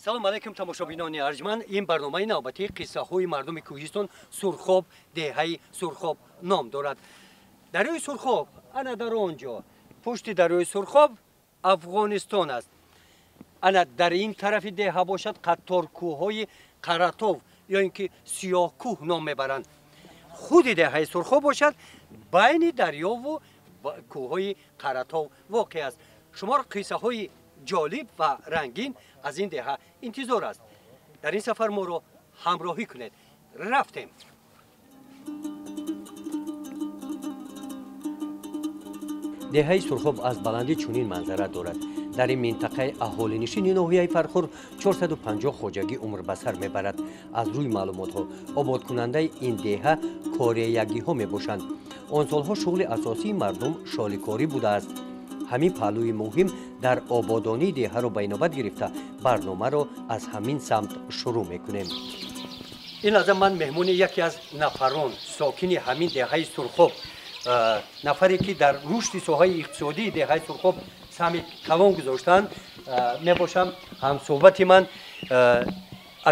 салом алайкум тамошобинони арҷманд. Ин барномаи навбатии қиссаҳои мардуми кӯҳистон Сурхоб, деҳаи Сурхоб ном дорад. Дарёи Сурхоб ана дар он ҷо, пушти дарёи Сурхоб Афғонистон аст. ана дар ин тарафи деҳа бошад қатторкӯҳҳои Қаратов ё ин ки Сиёҳкӯҳ ном мебаранд. худи деҳаи Сурхоб бошад байни дарёву кӯҳҳои Қаратов воқеъ аст. шуморо қиссаҳои ҷолиб ва рангин аз ин деҳа интизор аст. дар ин сафар моро ҳамроҳӣ кунед. рафтем. деҳаи Сурхоб аз баландӣ чунин манзара дорад. дар ин минтақаи аҳолинишини ноҳияи Фархур 450 хоҷагӣ умр ба сар мебарад. аз рӯи маълумотҳо ободкунандаи ин деҳа кореягиҳо мебошанд. он солҳо шуғли асосии мардум шоликорӣ будааст. ҳамин паҳлӯи муҳим дар ободонии деҳаро ба инобат гирифта барномаро аз ҳамин самт шурӯъ мекунем. ин лаҳза ман меҳмони яке аз нафарон сокини ҳамин деҳаи Сурхоб, нафаре ки дар рушди соҳаи иқтисодии деҳаи Сурхоб сами калон гузоштанд мебошам. ҳамсӯҳбати ман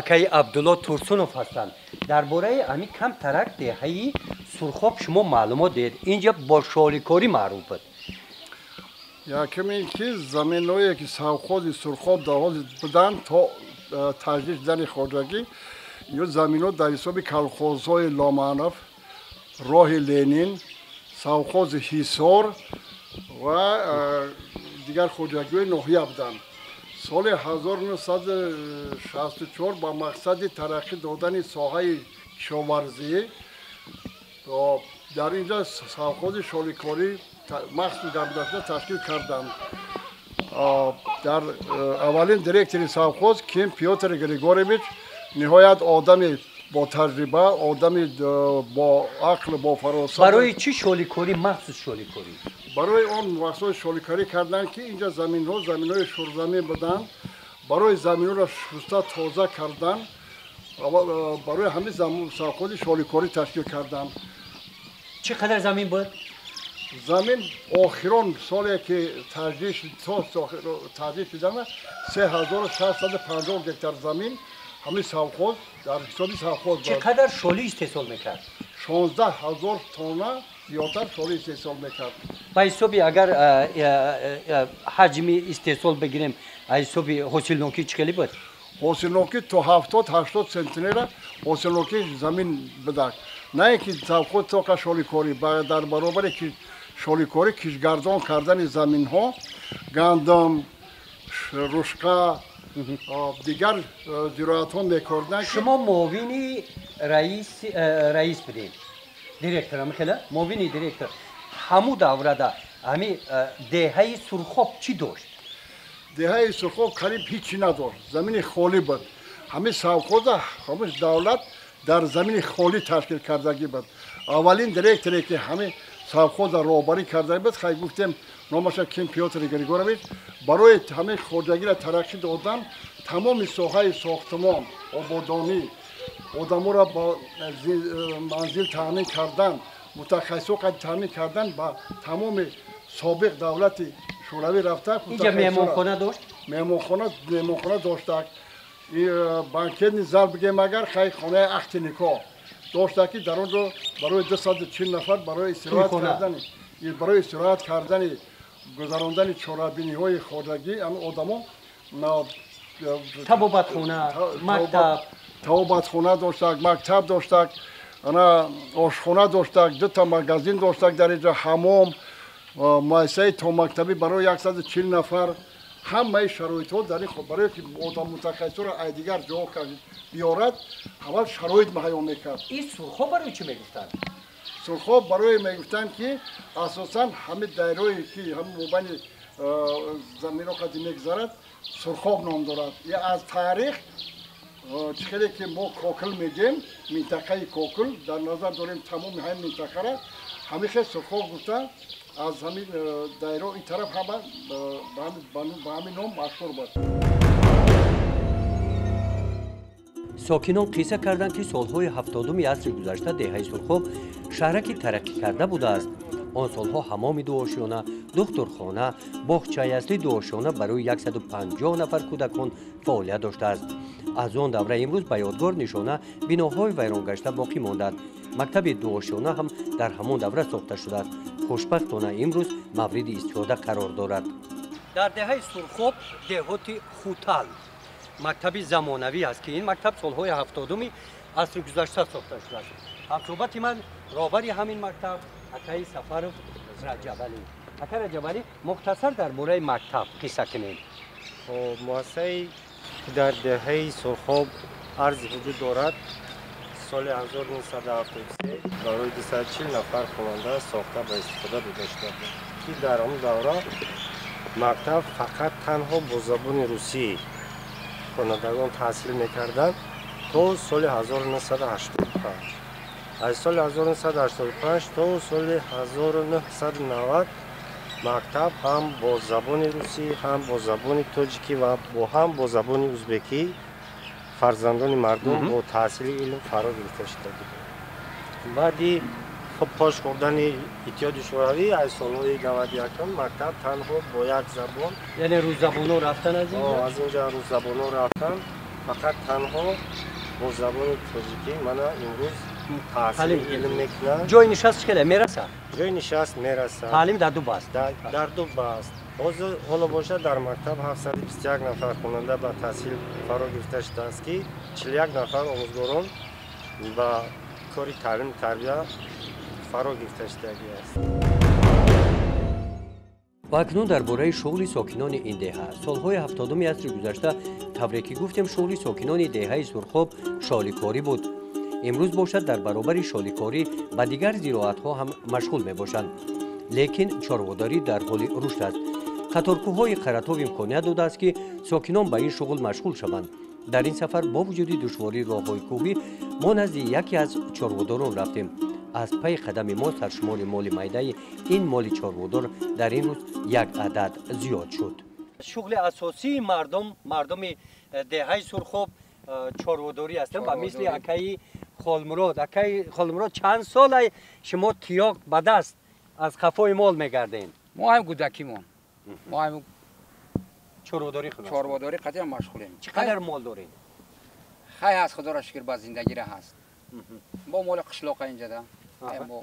акаи Абдулло Турсунов ҳастанд. дар бораи ҳамин камтарак деҳаи Сурхоб шумо маълумот диҳед. инҷа бо шоликорӣ маъруф буд. яким ин ки заминҳое ки совхози Сурхоб давоз буданд то таҷдид дани хоҷагӣ ё заминҳо дар ҳисоби колхозҳои Ломанов, роҳи Ленин, совхози Ҳисор ва дигар хоҷагиҳои ноҳия буданд. соли 1964 ба мақсади тараққӣ додани соҳаи кишоварзӣ дар инҷа совхози шоликорӣ махсус гардидашуда ташкил карданд. дар аввалин директори совхоз Ким Пётр Григорьевич ниҳоят одами бо таҷриба, одами бо ақл, бо фаросат. барои чӣ шоликорӣ, махсус шоликорӣ? барои он махсус шоликорӣ карданд ки инҷа заминҳои шурзамин буданд. барои заминҳоро шуста тоза кардан, барои ҳамин совхози шоликорӣ ташкил карданд. чӣ қадар замин буд? замин охирон соле ки таҷдид шуданд 3650 гектар замин ҳамин совхоз дар ҳисоби совхоз буд. чӣ қадар шолӣ истеҳсол мекард? 16000 тонна зиёдтар шолӣ истеҳсол мекард. ба ҳисоби агар ҳаҷми истеҳсол бигирем, аз ҳисоби ҳосилнокӣ чӣ хеле буд? ҳосилнокӣ то 70-80 сентинера ҳосилнокӣ замин будак. на ин ки совхоз тока шоликорӣ дар баробаре ки шоликорӣ кишгардон кардани заминҳо, гандум, рушка, дигар зироатҳо мекарданд. шумо муовини раис будед, директор мехела муовини директор. ҳамун даврада ҳамин деҳаи Сурхоб чӣ дошт? деҳаи Сурхоб қариб ҳичи надошт, замини холӣ буд. ҳамин совхоза ҳамин давлат дар замини холӣ ташкил кардагӣ буд. аввалин директоре ки ҳамин совхоза роҳбарӣ кардагӣ буд, хай гуфтем номаша Ким Пётр Григорьевич, барои ҳамин хоҷагиро тараққӣ додан тамоми соҳаи сохтмон, ободонӣ, одаморо ба манзил таъмин кардан, мутахассисо таъмин кардан ба тамоми собиқ давлати шӯравӣ рафта. инҷа меҳмонхона дошт? меҳмонхона доштак. банкетни зал бигем агар хай хонаи ахти никоҳ доштак ки дар онҷо барои 240 нафар барои истироҳат кардани гузарондани чорабиниҳои хоҷагӣ ҳамин одамо табобатхона доштак, мактаб доштак, ошхона доштак, 2 магазин доштак, дар инҷа ҳамом, муассисаи томактабӣ барои 140 нафар. ҳамаи шароитҳо дар ин барое ки одам мутахассисоро аз дигар ҷоҳо биёрад, аввал шароит муҳайё мекард. ин Сурхоб барои чӣ мегуфтанд? Сурхоб барои мегуфтанд ки асосан ҳамин дайрое ки ҳамин мобайни заминҳо қади мегзарад Сурхоб ном дорад. аз таърих чӣ хеле ки мо Кокл мегем, минтақаи Кокл дар назар дорем тамоми ҳамин минтақаро ҳамин хел Сурхоб гуфта. аз ҳамин дайро ин тараф ҳама ба ҳамин ном машҳур буд. сокинон қисса карданд ки солҳои 70-уми асри гузашта деҳаи Сурхоб шаҳраки тараққӣ карда будааст. آن سالها حمام دو-آشیانه، دخترخانه، باغچه اصلی دو-آشیانه برای 150 نفر کودکان فعالیت داشته است. از آن دوره امروز به یادگار نشانه بناهای ویران گشته باقی مانده. مکتب دو-آشیانه هم در همان دوره ساخته شده است. خوشبختانه امروز مورد استفاده قرار دارد. در دهه سرخاب دهات خوتل مکتب زمانوی است که این مکتب سالهای 70 عصر گذشته ساخته شده است. همصحبت من رهبر همین مکتب اکای سفر رجبالی. اکای رجبالی مختصر در مورد مکتب قصه کنید. مؤسسه در دهه سرخاب عرض وجود دارد. سال 1973 برای 240 نفر خواننده ساخته به استفاده داشته بود که در آن دوره مکتب فقط تنها با زبان روسی خوانندگان تحصیل میکردند تا سال 1985. از سال 1985 تا سال 1990 مکتب هم با زبان روسی، هم با زبان تاجیکی و هم با زبان ازبکی فرزندان مردم با تحصیل علم فرا گرفته شده بود. بعدی خب پاش خوردن اتحاد شوروی از سالهای 91 مکتب تنها با یک زبان، یعنی روز زبانو رفتن از اینجا؟ از اینجا روز زبانو رفتن، فقط تنها با زبان تاجیکی. من امروز تحصیل علم میکنم. جای نشست که میرسه؟ جای نشست میرسه. تعلیم در دو بست؟ در دو بست. حالا باشه در مکتب 721 نفر خواننده به تحصیل فرا گرفته شده است که 41 نفر آموزگاران به کار تعلیم تربیت فرا گرفته شده است. و اکنون درباره شغل ساکنان این دهه سالهای 70 عصر گذشته تبریکی گفتیم شغل ساکنان دهه سرخاب شالیکاری بود. امروز باشد در برابر شالیکاری به دیگر زراعت‌ها هم مشغول میباشند، لیکن چاره‌داری در حال رشد است. قطارکوهای قرطاو امکانیت داده است که ساکنان به این شغل مشغول شوند. در این سفر با وجود دشواری راه‌های کوهی ما نزد یکی از چاره‌داران رفتیم. از پی قدم ما سرشمار مال میده این مال چاره‌دار در این روز یک عدد زیاد شد. شغل اساسی مردم دهه سرخاب چاره‌داری است و مثل اکای خالمراد چند ساله شما تیاق به دست از قفای مال میگردین؟ ما هم کودکیمون ما هم چاره‌داری قطعا مشغولیم. چقدر مال دارین؟ خیلی از خدا را شکر با زندگی را هست. با مال قشلاق اینجا ده ما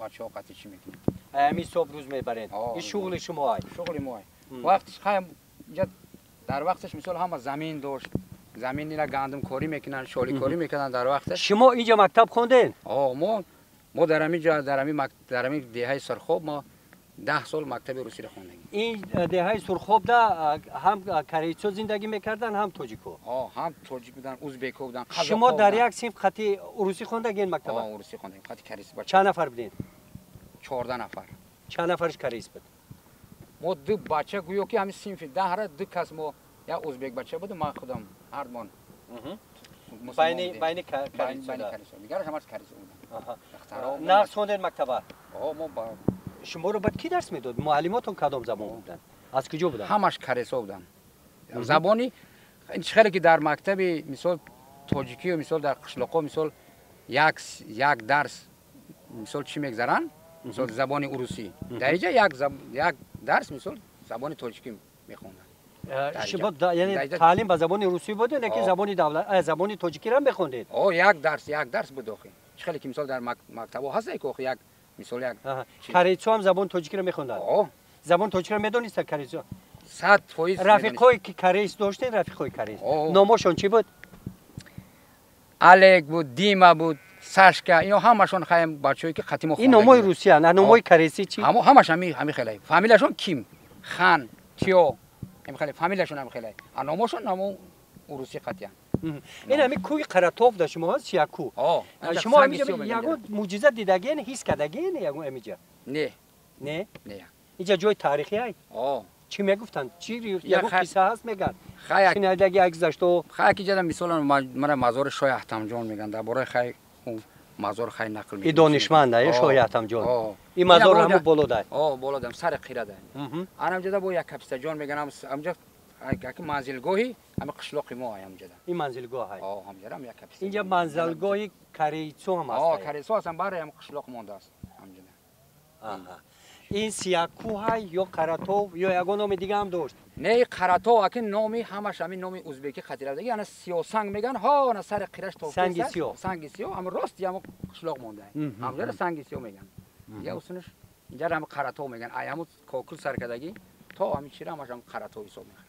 بچه‌ها قطعی چی میکنیم؟ همین صبح روز میبرین. این شغل شما است. شغل ما است. وقتش خیلی در وقتش مثلا هم زمین داشت. زمین نیلا گندم کاری میکنن، شالی کاری میکنن در وقتش. شما اینجا مکتب خوندین؟ ما در همین دهه سرخاب ما 10 سال مکتب روسی را خوندیم. این دهه سرخاب ده هم کریچو زندگی میکردن هم تاجیکو؟ هم تاجیک بودن، ازبکو بودن. شما در یک صنف خطی روسی خوندگین مکتب؟ روسی خوندیم. خطی کریس بچه. چند نفر بودین؟ 14 نفر. چند نفرش کریس بود؟ ما دو بچه گویا که همین صنف ده دو کس ما یا ازبک بچه بود ما خودم هردمان. بین کریس دیگرش همش کریس بودن. نقص خوندین مکتبه؟ ما شما رو بعد کی درس میداد؟ معلماتون کدام زبان بودن؟ از کجا بودن؟ همش کریسا بودن. زبانی خیلی که در مکتب مثال تاجیکی و مثال در قشلاق‌ها مثال یک درس مثال چی میگذارن؟ مثال زبان روسی. در اینجا یک درس مثال زبان تاجیکی میخوندن. شما یعنی تعلیم به زبان روسی بود نه که زبان دولت زبان تاجیکی را میخوندید؟ یک درس بود آخه. خیلی که مثال در مکتب هست که یک مثال یک کریچو هم زبان تاجیکی را میخوندن؟ زبان تاجیکی را میدونید کریچو؟ 100% رفیقای که کریس داشتین رفیقای کریس نامشون چی بود؟ الک بود، دیما بود، ساشکا، اینا همشون خیلی بچه‌ای که خطی این نامای روسی هست، نامای کریسی چی؟ همش همین خیلی. فامیلشون کیم، خان، تیو، همین خیلی فامیلشون هم خیلی. نامشون نامو روسی خطی هست. این همین کوی قرطاو داشت شما هست یا کو؟ شما اینجا یگو معجزه دیدگین حس کردگین یگو اینجا؟ نه. اینجا جای تاریخی است؟ چی میگفتن؟ چی یگو قصه هست میگن؟ شنیدگی گذشته خیلی که جدا مثلا من مزار شاه احتم جان میگن درباره خیلی مزار خیلی نقل میگن. این دانشمنده شاه احتم جان. این مزار همو بالا ده. بالا ده سر خیره ده. آنم جدا با یک کپسته جان میگن همجا که منزلگاهی همه قشلاقی ما همجا ده. این منزلگاه های. همجا هم یک کپسته. اینجا منزلگاهی کریچو هم هست. کریچو هستن برای هم قشلاق مونده است همجا این سیاه کوه یا قراتو یا یگان نام دیگه هم داشت. نه قراتو اkin نامی همش همین نامی ازبکی خاطره دیگه یعنی سیاه سنگ میگن ها انا سر قیرش تو سنگ سیاه. سنگ سیاه اما راست یا قشلاق مونده همجا سنگ سیاه میگن یا اصلش اینجا هم قراتو میگن ایامو کوکل سرکدگی تا همین چیره همش هم قراتو حساب میکنن.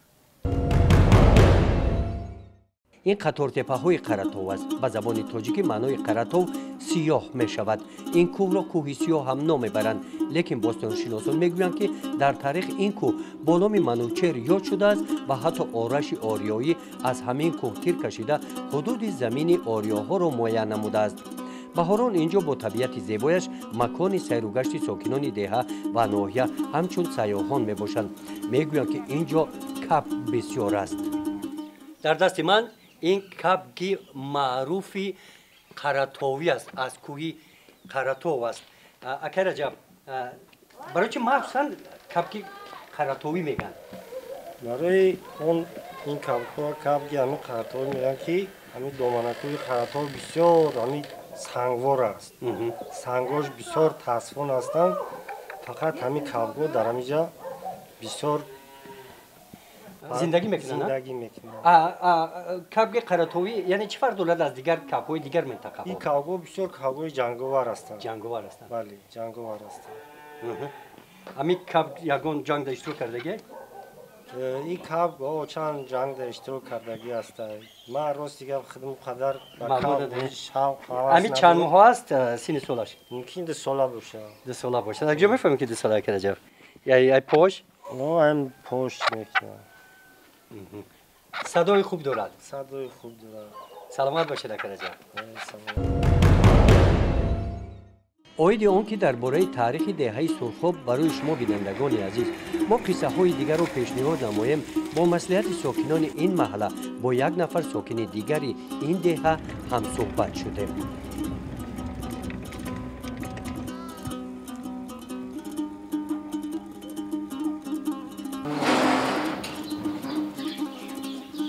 این قطار تپه های قراتو است. به زبان تاجیکی معنای قراتو سیاه می شود. این کوه را کوه سیاه هم نام میبرند. لیکن باستانشناسان میگویند که در تاریخ این کوه با نام منوچهر یاد شده است و حتی آرش آریایی از همین کوه تیر کشیده حدود زمین آریاها را معاین نموده است. بهاران اینجا با طبیعت زیبایش مکان سیر و گشت ساکنان دهه و ناحیه همچون سیاحان میباشند. میگویند که اینجا کب بسیار است. در دست من این کبگی معروفی قراتوی است. از کوهی قراتو است. اکه رجب برای چه مخصوصا کبگی قراتوی میگن؟ برای اون این کبگی همین قراتوی میگن که همین دامنکوی قراتو بسیار همین سنگوار است. سنگاش بسیار تصفون هستند. فقط همین کبگو در همینجا بسیار زندگی میکنن. زندگی میکنن. کبگ قراتوی یعنی چه فرق دارد از دیگر کبگوی دیگر منطقه؟ این کبگو بسیار کبگوی جنگاور هستند. جنگاور هستند. بله، جنگاور هستند. همین کبگ یگان جنگ اشتراک کردگی؟ این کبگ چند جنگ در اشتراک کردگی است. من راست دیگه خودم قدر همین چند ماه است سین سالش؟ ممکن 2 سال باشه. 2 سال باشه. اگه میفهمم که 2 سال که رجب. یا پوش؟ نه هم پشت میکنم. صدای خوب دارد. صدای خوب دارد. سلامت باشه دکتر رجب. سلام. اوید آن که درباره تاریخ دهه سرخاب برای شما بینندگان عزیز ما قصه های دیگر رو پیشنهاد نماییم. با مصلحت ساکنان این محله با یک نفر ساکن دیگری این دهه هم صحبت شده.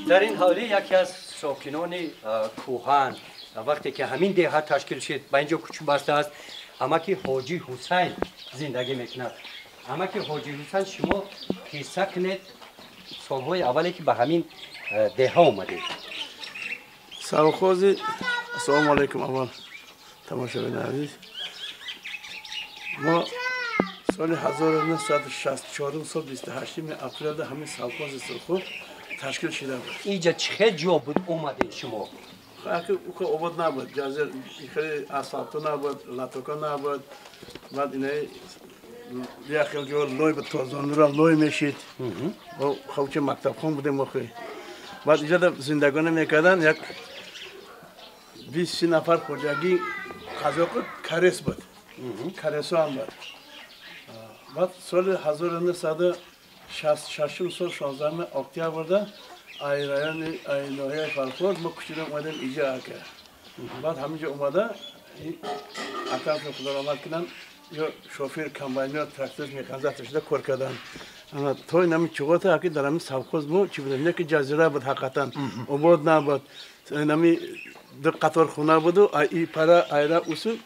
در این حالی یکی از ساکنان کوهان وقتی که همین دهه تشکیل شد به اینجا کوچه بسته است اماکی حاجی حسین زندگی میکند. اماکی حاجی حسین شما قصه کنید سالهای اولی که به همین دهه آمدید. سرخوزی السلام علیکم اول تماشاگران عزیز. ما سال 1964 سال 28 اپریل همین سرخوز سرخو تشکیل شده بود. اینجا چه جا بود اومدید شما؟ که آباد نبود، جزیر خیلی اسفالتو نبود، لاتوکا نبود. بعد اینه یخی جو لوی به تازان را لوی میشید. و خوچه مکتب خون بودیم مخی. بعد اینجا زندگانی میکردن یک 20 نفر خوجگی قضا کریس بود. کریسو هم بود. بعد سال 1966 سال 16 اکتبر ایران ناحیه فرخورد ما کوچولو اومدیم اینجا کرد. بعد همینجا اومده اکرام خدا رحمت کنن یا شوفر کمباینر تراکتور میخواد شده کار کردن. اما توی نمی چوغاته که در همین سبخوز مو چی بودن که جزیره بود حقیقتا آباد نبود. نمی دو قطار خونه بود و ای پرا ایران اصول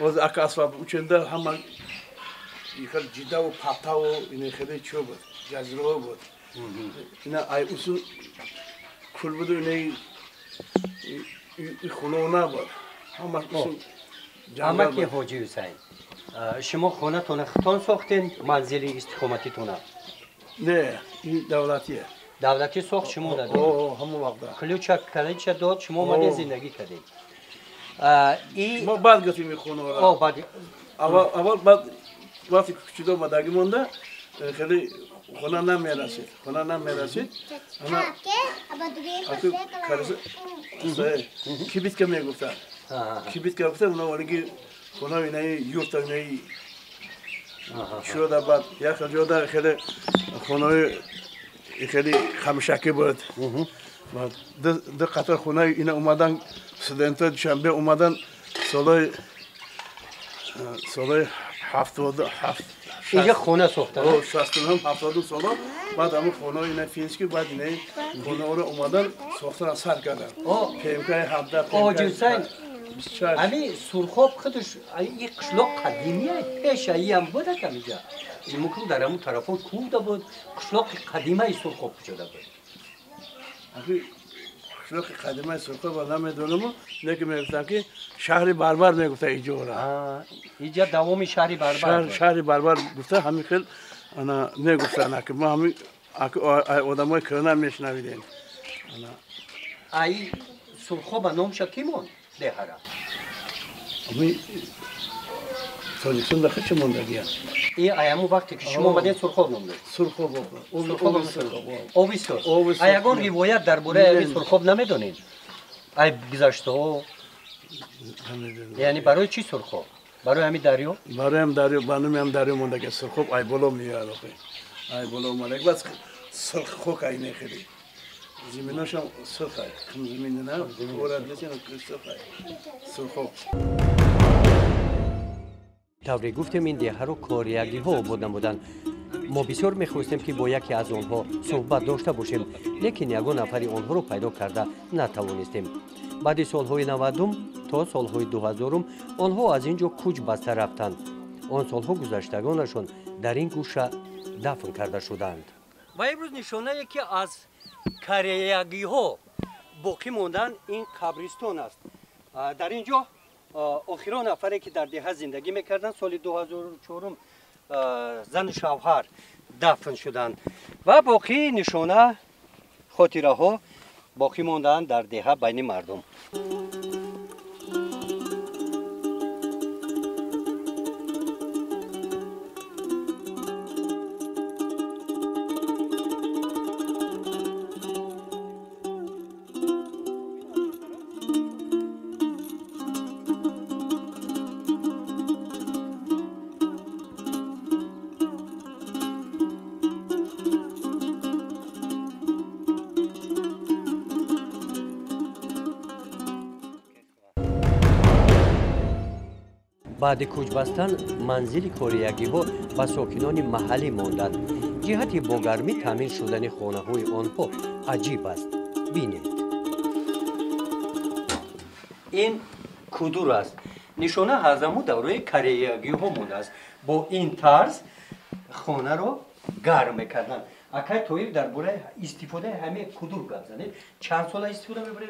از اکاسفاب اونجا هم یکل جدا و پاتا و این خیلی چوب بود جزیره بود. اینا ای اصول کل بود و اینه خونه نبود. هم اصول اما که حاجی حسین شما خانه تونه خطان ساختین منزل استقامتی تونه؟ نه این دولتیه. دولتی ساخت شما دادید؟ همون وقت. کلیچه کلیچه داد شما اومدین زندگی کردید. ما بعد گفتیم خونه را. بعد اول بعد وقتی کوچولو مدگی مونده خیلی خونه نمیرسید. خونه نمیرسید. اما اصلا کارش کی بیت که میگفتن. کی بیت که گفتن اونا ولی خونه اینه یورت اینه شده بعد یک جودا خیلی خونه خیلی خمشکی بود. بعد دو قطار خونه اینا اومدن استودنت شنبه اومدن سالای 77 اینجا خونه ساختن. 69 70 سال بعد همون خونه اینا فینسکی بعد اینا خونه رو اومدن ساختن سر کردن. پیمکای 17 حاجی حسین 24 همین سرخاب خودش این قشلاق قدیمیه پیش ای هم بوده که میگه این ممکن در همون طرفا کوه ده بود قشلاق قدیمه سرخاب شده بود اخی قشلاق قدیمه سرخاب را نمیدونم لیکن میگفتن که شهر بربر میگفته اینجا را اینجا دوام شهری بربر شهر بربر گفته همین خیلی انا میگفتن که ما همین آدمای کرانه میشنویدیم ای سرخاب نامش کی مون دهره همین تاریخون داخل چه موندگی این ایامو وقتی که شما اومدین سرخاب نام داد سرخاب آبی سرخاب ایگان روایت درباره سرخاب نمیدونین ای گذشته ها یعنی برای چی سرخاب برای همین دریا برای هم دریا بانم هم دریا موندگی سرخاب ای بالا میاد ای بالا اومد بس سرخ خوک ای نخیلی زمیناش هم سرخ ای کم زمین نه ورد نیستن سرخ ای سرخاب طوری گفتیم این دیه رو کاریگی ها بودن ما بسیار میخواستیم که با یکی از آنها صحبت داشته باشیم لیکن یگان نفری آنها رو پیدا کرده نتوانستیم بعد سالهای 90 تا سالهای 2000 آنها از اینجا کوچ بسته رفتند آن سالها گذشتگانشان در این گوشه دفن کرده شدند و امروز نشانه یکی از کاریگی ها باقی موندن این قبرستان است در اینجا آخرین نفری که در دهه زندگی میکردن سال 2004 زن شوهر دفن شدند و باقی نشانه خاطره ها باقی ماندن در دهه بین مردم بعد کوچ بستن منزل کاریگی ها و ساکنان محلی ماندند جهت با گرمی تامین شدن خانه های آنها عجیب است بینید این کدور است نشانه هزمو دوره کاریگی ها مونده است با این طرز خانه رو گرم میکردن اگر توی درباره استفاده همه کدور گپ زنید چند سال استفاده میبرید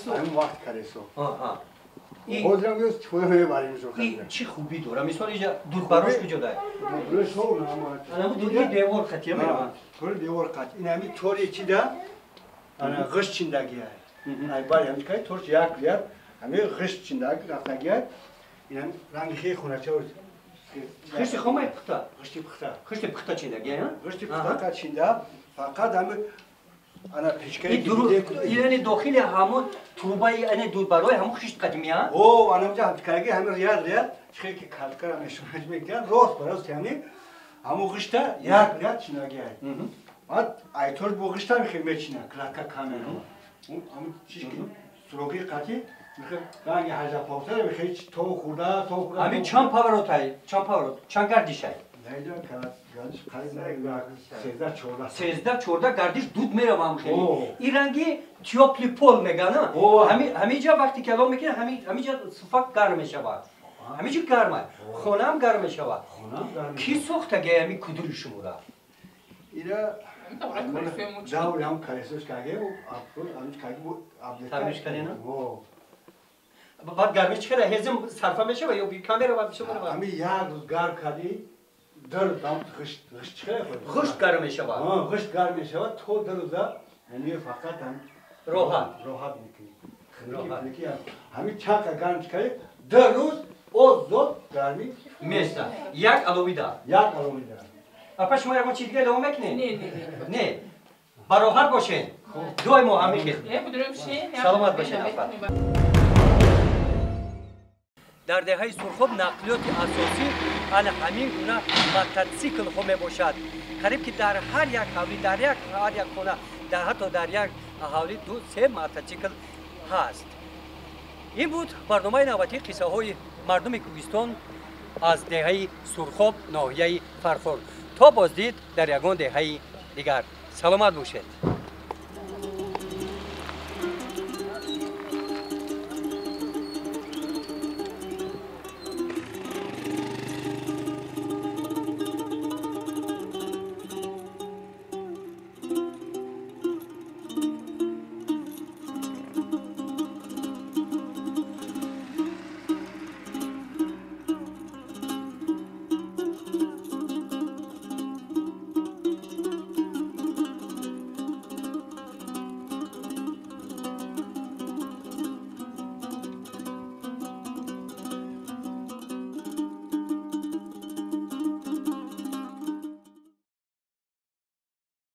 همین وقت کاریسو این خودم یوز چوه میبریم این چی خوبی داره مثال اینجا دود براش بجاده دورش نو انا دودی دیوار خطیه میرم کل دیوار قط این همین طوری چی ده انا غش چندگیه ای بار همین که طور یک بیاد همین غش چندگی رفتگیه این هم رنگ خیلی خونه چه خشت خامه پخته غشتی پخته چیندگی ها غشتی پخته چنده فقط همین انا پیشکاری یعنی داخل همون توبه یعنی دود برای همون خشت قدیمی ها او انا میگم کارگی همین ریال چه که کالکر نشونش میگن راست یعنی همون غشته یک ریال چنگیه بعد ایتور با غشته میخوام بچینه کلاکا کامل اون همون چیزی سروقی قطعی میخوام رنگ هجا پاوتر میخوام تو خورده همین چند پاوروتای چند گردیشه نیجا گردش خرید نه 13-14 گردش دود میره هم خیلی این رنگی تیوپلی پول میگن همینجا وقتی کلام میکنه همینجا صفک گرم میشه همینجا گرمه خونه هم گرم میشه کی سوخته گه همین کدوری شما را اینا داوری هم کاریسوش کاگه و همین کاگه و تمیز کنی نه بعد گرمش چقدر هزم صرفه میشه و یا بی کامera بعد میشه کنه همین یک روز گرم کردی در دام غشت چقدر غشت گرم میشه غشت گرم میشه تو در روزا همین فقط هم راحت میکنی همین چاق گرم کردی در روز او زود گرمی میسته یک علوی دار اپا شما یکم چیز دیگه لام میکنین نه براحت باشین دوی ما هم میخید سلامت باشین در دهه سرخاب نقلیات اساسی ان همین گونه موتورسیکل خو میباشد قریب که در هر یک حولی در یک خانه در حتی در یک حولی 2-3 موتورسیکل هست این بود برنامه نوبتی قصه های مردم کوهستان از دهه سرخاب ناحیه فرخار تا بازدید در یگان دهه دیگر سلامت باشید